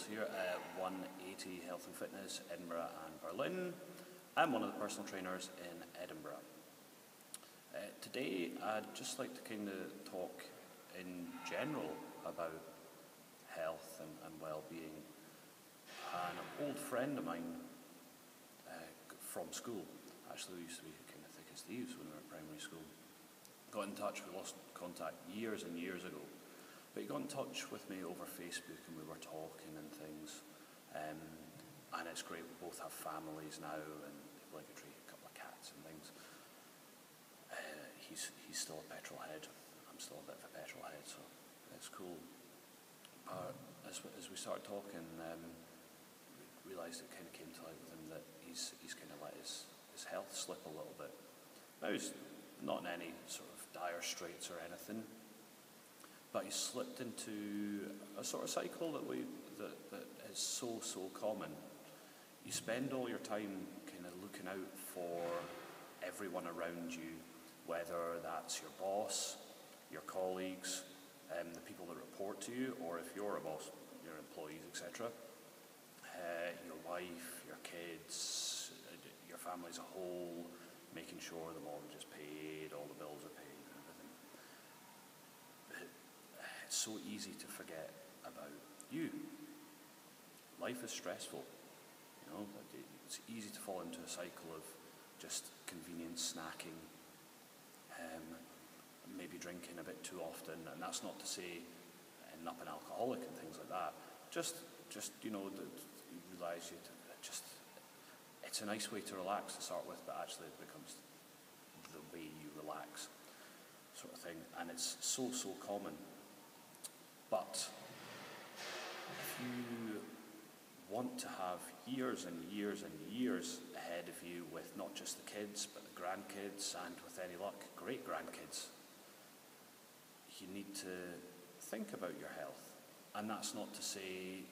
roles here at 180 Health and Fitness, Edinburgh and Berlin. I'm one of the personal trainers in Edinburgh. Today I'd just like to kind of talk in general about health and well-being. An old friend of mine from school, actually we used to be kind of thick as thieves when we were at primary school, got in touch. We lost contact years and years ago, but he got in touch with me over Facebook and we were talking and things, and it's great. We both have families now and obligatory a couple of cats and things. He's still a petrol head. I'm still a bit of a petrol head, so it's cool. But as we started talking, we realised it kind of came to light with him that he's kind of let his health slip a little bit. Now he's not in any sort of dire straits or anything, but he's slipped into a sort of cycle that is so common. You spend all your time kind of looking out for everyone around you, whether that's your boss, your colleagues, the people that report to you, or if you're a boss, your employees, etc. Your wife, your kids, your family as a whole, making sure the mortgage is paid, all the bills are paid, and everything. It's so easy to forget about you. Life is stressful. You know, it's easy to fall into a cycle of just convenience snacking, maybe drinking a bit too often, and that's not to say end up an alcoholic and things like that. Just you know, you realise it's a nice way to relax to start with, but actually it becomes the way you relax, sort of thing, and it's so common. But if you want to have years and years and years ahead of you with not just the kids, but the grandkids, and with any luck, great grandkids, you need to think about your health. And that's not to say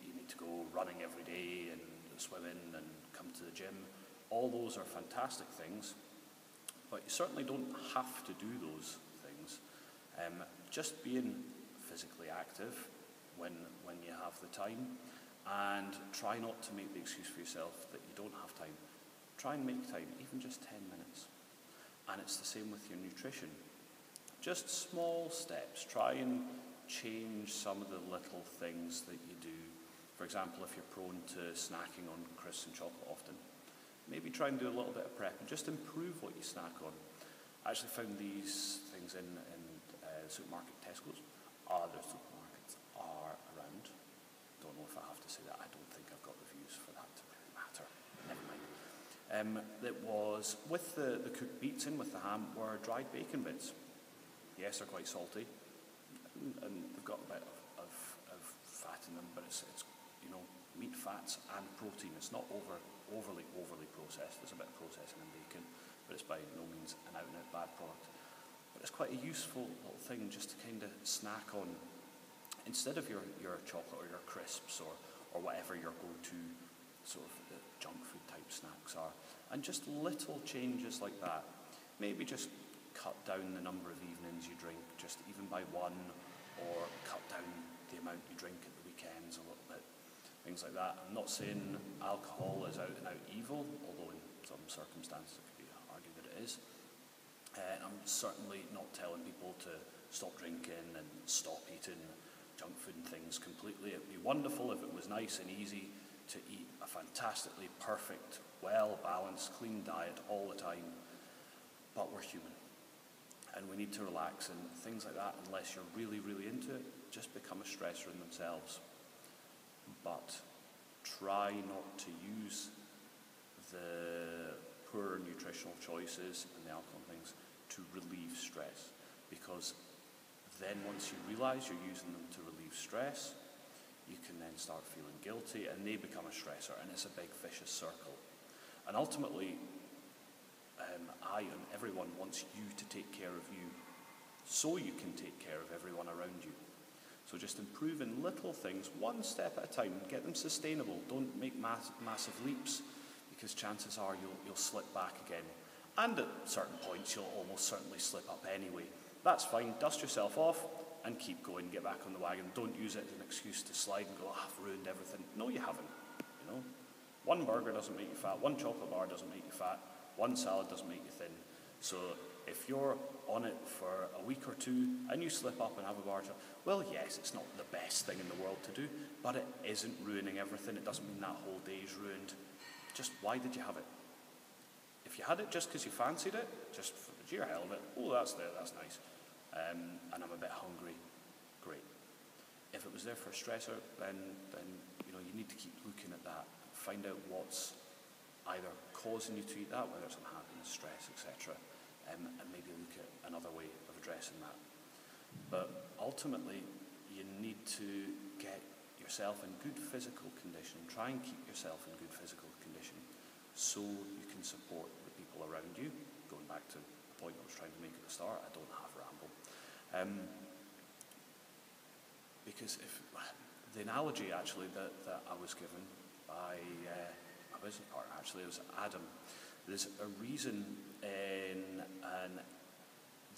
you need to go running every day and swimming and come to the gym. All those are fantastic things, but you certainly don't have to do those things. Just being physically active when you have the time, and try not to make the excuse for yourself that you don't have time. Try and make time, even just 10 minutes. And it's the same with your nutrition. Just small steps. Try and change some of the little things that you do. For example, if you're prone to snacking on crisps and chocolate often, maybe try and do a little bit of prep and just improve what you snack on. I actually found these things in supermarket Tesco's. Other supermarkets are around. Don't know if I have to say that. I don't think I've got reviews for that to really matter. Never mind. It was with the cooked beets in with the ham were dried bacon bits. Yes, they're quite salty, and they've got a bit of fat in them, but it's you know, meat, fats and protein. It's not overly processed. There's a bit of processing in bacon, but it's by no means an out and out bad product. But it's quite a useful little thing just to kind of snack on instead of your chocolate or your crisps or whatever your go-to sort of junk food type snacks are. And just little changes like that. Maybe just cut down the number of evenings you drink, just even by one, or cut down the amount you drink at the weekends a little bit, things like that. I'm not saying alcohol is out and out evil, although in some circumstances it could be argued that it is. And I'm certainly not telling people to stop drinking and stop eating junk food and things completely. It'd be wonderful if it was nice and easy to eat a fantastically perfect, well-balanced, clean diet all the time, but we're human. And we need to relax, and things like that, unless you're really into it, just become a stressor in themselves. But try not to use the poor nutritional choices and the alcohol and things to relieve stress, because then once you realise you're using them to relieve stress, you can then start feeling guilty, and they become a stressor, and it's a big vicious circle. And ultimately, I and everyone wants you to take care of you so you can take care of everyone around you. So just improve in little things, one step at a time, get them sustainable. Don't make massive leaps, because chances are you'll slip back again. And at certain points you'll almost certainly slip up anyway. That's fine, dust yourself off, and keep going, get back on the wagon. Don't use it as an excuse to slide and go, I've ruined everything. No, you haven't, you know. One burger doesn't make you fat, one chocolate bar doesn't make you fat, one salad doesn't make you thin. So if you're on it for a week or two and you slip up and have a bar, well, yes, it's not the best thing in the world to do, but it isn't ruining everything. It doesn't mean that whole day's ruined. Just why did you have it? If you had it just because you fancied it, just for the sheer hell of it, oh, that's there, that's nice, and I'm a bit hungry, great. If it was there for a stressor, then you know, you need to keep looking at that, find out what's either causing you to eat that, whether it's unhappiness, stress, etc., and maybe look at another way of addressing that. But ultimately, you need to get yourself in good physical condition, try and keep yourself in good physical condition so you can support the people around you. Going back to the point I was trying to make at the start, I don't have ramble. Because if the analogy actually that I was given by my business partner, actually, it was Adam. There's a reason in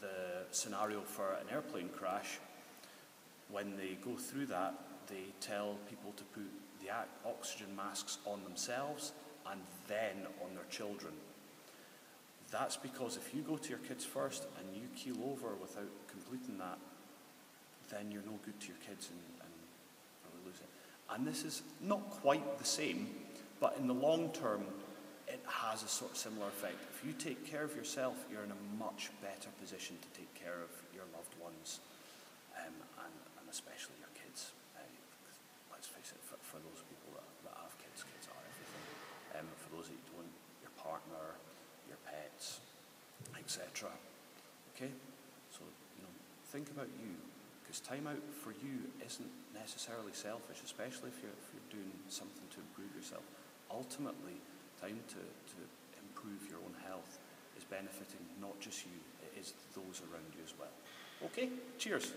the scenario for an airplane crash, when they go through that, they tell people to put the oxygen masks on themselves and then on their children. That's because if you go to your kids first and you keel over without completing that, then you're no good to your kids and really lose it. And this is not quite the same, but in the long term, it has a sort of similar effect. If you take care of yourself, you're in a much better position to take care of your loved ones, and especially your kids. Let's face it, for those people that have kids, kids are everything. For those that you don't, your partner, your pets, etc. Okay? So, you know, think about you, because time out for you isn't necessarily selfish, especially if you're doing something to improve yourself. Ultimately, time to improve your own health is benefiting not just you, it is those around you as well. Okay, cheers.